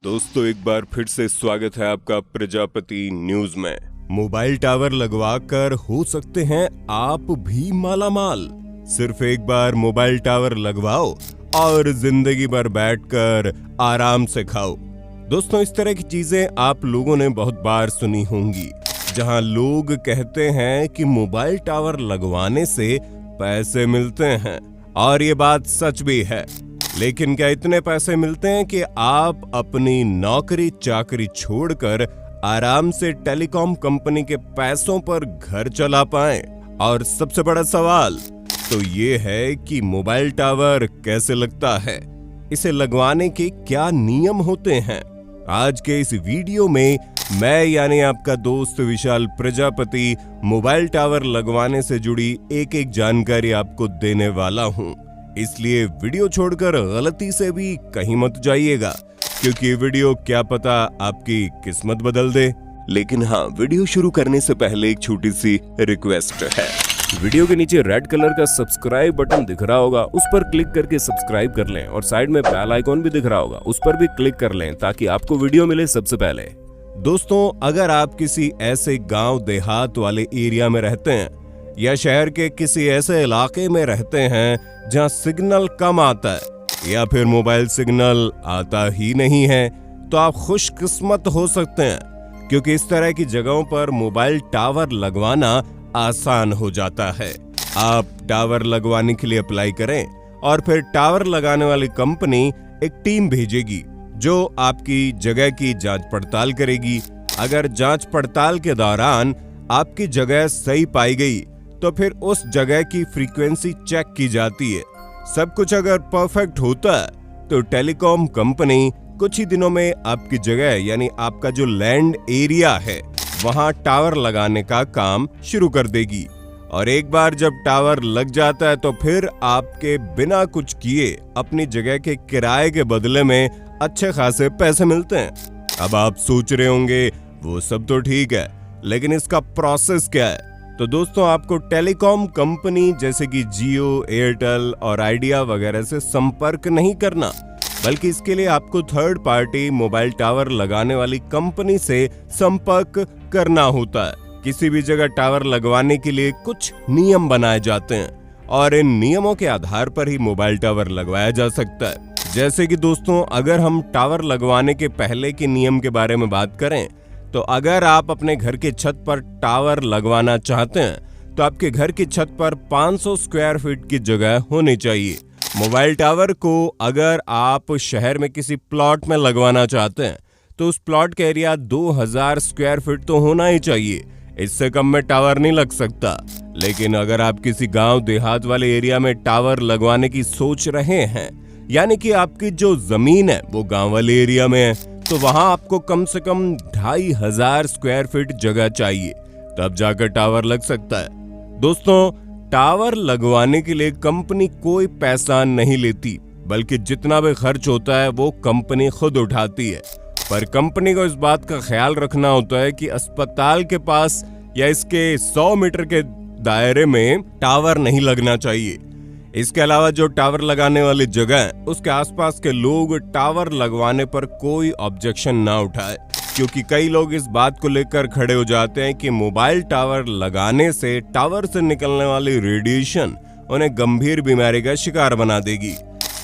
दोस्तों एक बार फिर से स्वागत है आपका प्रजापति न्यूज में। मोबाइल टावर लगवाकर हो सकते हैं आप भी मालामाल। सिर्फ एक बार मोबाइल टावर लगवाओ और जिंदगी भर बैठकर आराम से खाओ। दोस्तों इस तरह की चीजें आप लोगों ने बहुत बार सुनी होंगी, जहां लोग कहते हैं कि मोबाइल टावर लगवाने से पैसे मिलते हैं, और ये बात सच भी है। लेकिन क्या इतने पैसे मिलते हैं कि आप अपनी नौकरी चाकरी छोड़कर आराम से टेलीकॉम कंपनी के पैसों पर घर चला पाएं? और सबसे बड़ा सवाल तो ये है कि मोबाइल टावर कैसे लगता है, इसे लगवाने के क्या नियम होते हैं। आज के इस वीडियो में मैं यानी आपका दोस्त विशाल प्रजापति मोबाइल टावर लगवाने से जुड़ी एक एक जानकारी आपको देने वाला हूं। इसलिए वीडियो छोड़कर गलती से भी कहीं मत जाइएगा, क्योंकि ये वीडियो क्या पता आपकी किस्मत बदल दे। लेकिन हाँ, वीडियो शुरू करने से पहले एक छोटी सी रिक्वेस्ट है। वीडियो के नीचे रेड कलर का सब्सक्राइब बटन दिख रहा होगा, उस पर क्लिक करके सब्सक्राइब कर लें, और साइड में बेल आइकॉन भी दिख रहा होगा, उस पर भी क्लिक कर लें ताकि आपको वीडियो मिले सबसे पहले। दोस्तों अगर आप किसी ऐसे गांव देहात वाले एरिया में रहते हैं या शहर के किसी ऐसे इलाके में रहते हैं जहां सिग्नल कम आता है या फिर मोबाइल सिग्नल आता ही नहीं है, तो आप खुशकिस्मत हो सकते हैं, क्योंकि इस तरह की जगहों पर मोबाइल टावर लगवाना आसान हो जाता है। आप टावर लगवाने के लिए अप्लाई करें और फिर टावर लगाने वाली कंपनी एक टीम भेजेगी जो आपकी जगह की जांच पड़ताल करेगी। अगर जांच पड़ताल के दौरान आपकी जगह सही पाई गई तो फिर उस जगह की फ्रीक्वेंसी चेक की जाती है। सब कुछ अगर परफेक्ट होता है तो टेलीकॉम कंपनी कुछ ही दिनों में आपकी जगह यानी आपका जो लैंड एरिया है वहां टावर लगाने का काम शुरू कर देगी। और एक बार जब टावर लग जाता है तो फिर आपके बिना कुछ किए अपनी जगह के किराए के बदले में अच्छे खासे पैसे मिलते हैं। अब आप सोच रहे होंगे वो सब तो ठीक है, लेकिन इसका प्रोसेस क्या है? तो दोस्तों आपको टेलीकॉम कंपनी जैसे कि जियो, एयरटेल और आइडिया वगैरह से संपर्क नहीं करना, बल्कि इसके लिए आपको थर्ड पार्टी मोबाइल टावर लगाने वाली कंपनी से संपर्क करना होता है। किसी भी जगह टावर लगवाने के लिए कुछ नियम बनाए जाते हैं और इन नियमों के आधार पर ही मोबाइल टावर लगवाया जा सकता है। जैसे कि दोस्तों अगर हम टावर लगवाने के पहले के नियम के बारे में बात करें, तो अगर आप अपने घर की छत पर टावर लगवाना चाहते हैं तो आपके घर की छत पर 500 स्क्वायर फीट की जगह होनी चाहिए। मोबाइल टावर को अगर आप शहर में किसी प्लॉट में लगवाना चाहते हैं तो उस प्लॉट का एरिया 2000 स्क्वायर फीट तो होना ही चाहिए, इससे कम में टावर नहीं लग सकता। लेकिन अगर आप किसी गांव देहात वाले एरिया में टावर लगवाने की सोच रहे हैं, यानी कि आपकी जो जमीन है वो गांव वाले एरिया में है, तो वहां आपको कम से कम 2500 स्क्वायर फीट जगह चाहिए, तब जाकर टावर लग सकता है। दोस्तों टावर लगवाने के लिए कंपनी कोई पैसा नहीं लेती, बल्कि जितना भी खर्च होता है वो कंपनी खुद उठाती है। पर कंपनी को इस बात का ख्याल रखना होता है कि अस्पताल के पास या इसके 100 मीटर के दायरे में टावर नहीं लगना चाहिए। इसके अलावा जो टावर लगाने वाली जगह है उसके आसपास के लोग टावर लगवाने पर कोई ऑब्जेक्शन ना उठाए, क्योंकि कई लोग इस बात को लेकर खड़े हो जाते हैं कि मोबाइल टावर लगाने से टावर से निकलने वाली रेडिएशन उन्हें गंभीर बीमारी का शिकार बना देगी।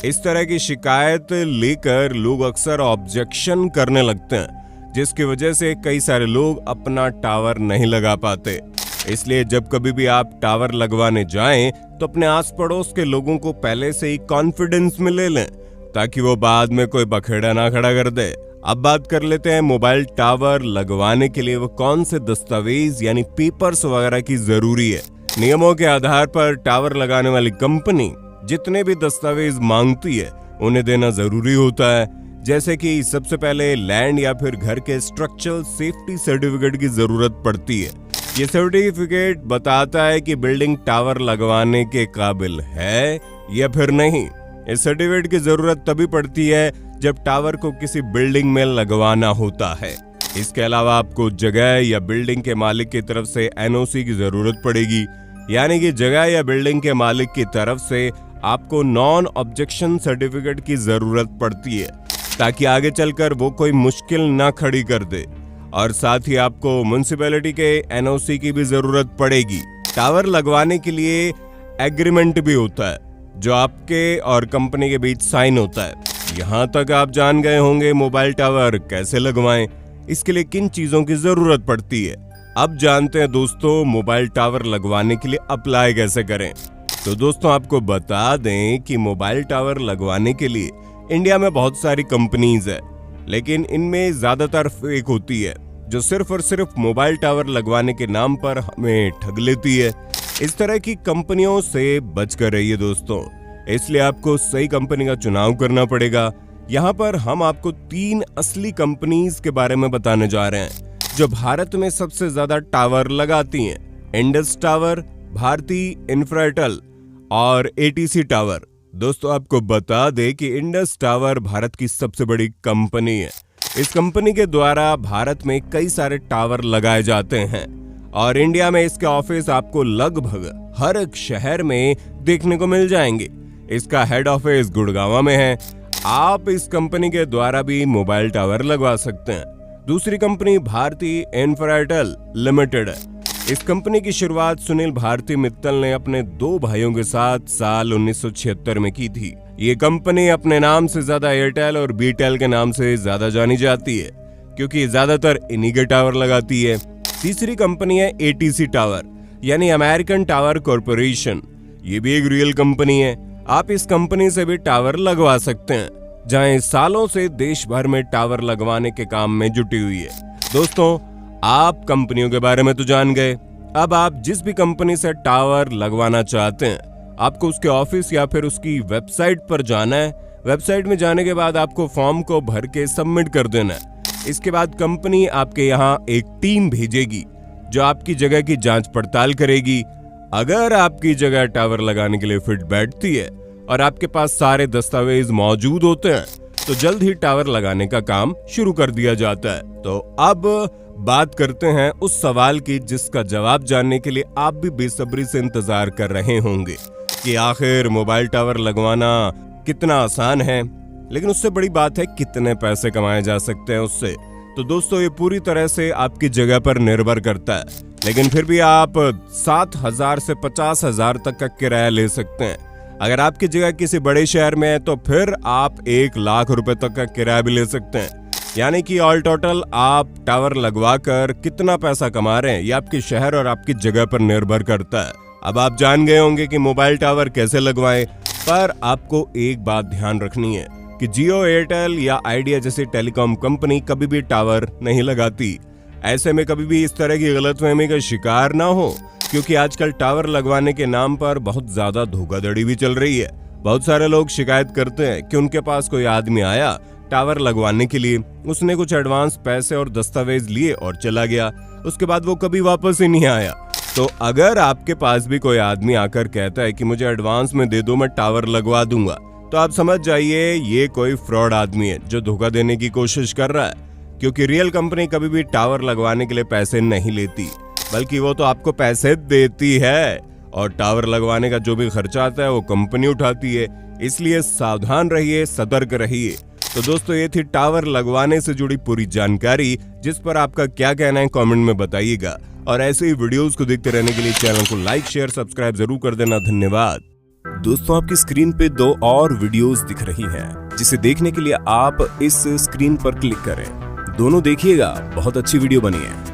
इस तरह की शिकायत लेकर लोग अक्सर ऑब्जेक्शन करने लगते हैं, जिसकी वजह से कई सारे लोग अपना टावर नहीं लगा पाते। इसलिए जब कभी भी आप टावर लगवाने जाएं तो अपने आस पड़ोस के लोगों को पहले से ही कॉन्फिडेंस में ले लें, ताकि वो बाद में कोई बखेड़ा ना खड़ा कर दे। अब बात कर लेते हैं मोबाइल टावर लगवाने के लिए वो कौन से दस्तावेज यानी पेपर्स वगैरह की जरूरी है। नियमों के आधार पर टावर लगाने वाली कंपनी जितने भी दस्तावेज मांगती है उन्हें देना जरूरी होता है। जैसे कि सबसे पहले लैंड या फिर घर के स्ट्रक्चरल सेफ्टी सर्टिफिकेट की जरूरत पड़ती है। ये सर्टिफिकेट बताता है कि बिल्डिंग टावर लगवाने के काबिल है या फिर नहीं। इस सर्टिफिकेट की जरूरत तभी पड़ती है जब टावर को किसी बिल्डिंग में लगवाना होता है। इसके अलावा आपको जगह या बिल्डिंग के मालिक की तरफ से एनओसी की जरूरत पड़ेगी, यानी कि जगह या बिल्डिंग के मालिक की तरफ से आपको नॉन ऑब्जेक्शन सर्टिफिकेट की जरूरत पड़ती है। ताकि आगे चलकर वो कोई मुश्किल ना खड़ी कर दे। और साथ ही आपको म्युनिसिपैलिटी के एनओसी की भी जरूरत पड़ेगी। टावर लगवाने के लिए एग्रीमेंट भी होता है जो आपके और कंपनी के बीच साइन होता है। यहाँ तक आप जान गए होंगे मोबाइल टावर कैसे लगवाएं, इसके लिए किन चीजों की जरूरत पड़ती है। अब जानते हैं दोस्तों मोबाइल टावर लगवाने के लिए अप्लाई कैसे करें। तो दोस्तों आपको बता दें कि मोबाइल टावर लगवाने के लिए इंडिया में बहुत सारी कंपनीज है, लेकिन इनमें ज्यादातर फेक होती है जो सिर्फ और सिर्फ मोबाइल टावर लगवाने के नाम पर हमें ठग लेती है। इस तरह की कंपनियों से बचकर रहिए दोस्तों, इसलिए आपको सही कंपनी का चुनाव करना पड़ेगा। यहाँ पर हम आपको 3 असली कंपनीज के बारे में बताने जा रहे हैं जो भारत में सबसे ज्यादा टावर लगाती हैं। इंडस टावर, भारती इंफ्राटेल और एटीसी टावर। दोस्तों आपको बता दे कि इंडस टावर भारत की सबसे बड़ी कंपनी है। इस कंपनी के द्वारा भारत में कई सारे टावर लगाए जाते हैं और इंडिया में इसके ऑफिस आपको लगभग हर एक शहर में देखने को मिल जाएंगे। इसका हेड ऑफिस गुड़गांव में है। आप इस कंपनी के द्वारा भी मोबाइल टावर लगवा सकते हैं। दूसरी कंपनी भारती इंफ्राटेल लिमिटेड है। इस कंपनी की शुरुआत सुनील भारती मित्तल ने अपने 2 भाइयों के साथ साल 1976 में की थी। ये कंपनी अपने नाम से ज्यादा एयरटेल और बीटेल के नाम से ज्यादा जानी जाती है क्योंकि ज्यादातर इन्हीं के टावर लगाती है। तीसरी कंपनी है एटीसी टावर यानी अमेरिकन टावर कॉरपोरेशन। ये भी एक रियल कंपनी है। आप इस कंपनी से भी टावर लगवा सकते हैं, जहां सालों से देश भर में टावर लगवाने के काम में जुटी हुई है। दोस्तों आप कंपनियों के बारे में तो जान गए। अब आप जिस भी कंपनी से टावर लगवाना चाहते हैं आपको उसके ऑफिस या फिर उसकी वेबसाइट पर जाना है। वेबसाइट में जाने के बाद आपको फॉर्म को भर के सबमिट कर देना है। इसके बाद कंपनी आपके यहाँ एक टीम भेजेगी जो आपकी जगह की जांच पड़ताल करेगी। अगर आपकी जगह टावर लगाने के लिए फिट बैठती है और आपके पास सारे दस्तावेज मौजूद होते हैं तो जल्द ही टावर लगाने का काम शुरू कर दिया जाता है। तो अब बात करते हैं उस सवाल की जिसका जवाब जानने के लिए आप भी बेसब्री से इंतजार कर रहे होंगे कि आखिर मोबाइल टावर लगवाना कितना आसान है, लेकिन उससे बड़ी बात है कितने पैसे कमाए जा सकते हैं उससे। तो दोस्तों ये पूरी तरह से आपकी जगह पर निर्भर करता है, लेकिन फिर भी आप 7,000 से 50,000 तक का किराया ले सकते हैं। अगर आपकी जगह किसी बड़े शहर में है तो फिर आप 1 लाख रुपए तक का किराया भी ले सकते हैं। यानी कि ऑल टोटल आप टावर लगवा कर कितना पैसा कमा रहे हैं ये आपके शहर और आपकी जगह पर निर्भर करता है। अब आप जान गए होंगे कि मोबाइल टावर कैसे लगवाएं, पर आपको एक बात ध्यान रखनी है कि जियो, एयरटेल या आइडिया जैसी टेलीकॉम कंपनी कभी भी टावर नहीं लगाती। ऐसे में कभी भी इस तरह की गलतफहमी का शिकार ना हो, क्योंकि आजकल टावर लगवाने के नाम पर बहुत ज्यादा धोखाधड़ी भी चल रही है। बहुत सारे लोग शिकायत करते हैं कि उनके पास कोई आदमी आया टावर लगवाने के लिए, उसने कुछ एडवांस पैसे और दस्तावेज लिए और चला गया, उसके बाद वो कभी वापस ही नहीं आया। तो अगर आपके पास भी कोई आदमी आकर कहता है कि मुझे एडवांस में दे दो, मैं टावर लगवा दूंगा, तो आप समझ जाइए ये कोई फ्रॉड आदमी है जो धोखा देने की कोशिश कर रहा है। क्योंकि रियल कंपनी कभी भी टावर लगवाने के लिए पैसे नहीं लेती, बल्कि वो तो आपको पैसे देती है और टावर लगवाने का जो भी खर्चा आता है वो कंपनी उठाती है। इसलिए सावधान रहिए, सतर्क रहिए। तो दोस्तों ये थी टावर लगवाने से जुड़ी पूरी जानकारी, जिस पर आपका क्या कहना है कमेंट में बताइएगा। और ऐसे ही वीडियोस को देखते रहने के लिए चैनल को लाइक, शेयर, सब्सक्राइब जरूर कर देना। धन्यवाद। दोस्तों आपकी स्क्रीन पे 2 और वीडियोस दिख रही हैं, जिसे देखने के लिए आप इस स्क्रीन पर क्लिक करें। दोनों देखिएगा, बहुत अच्छी वीडियो बनी है।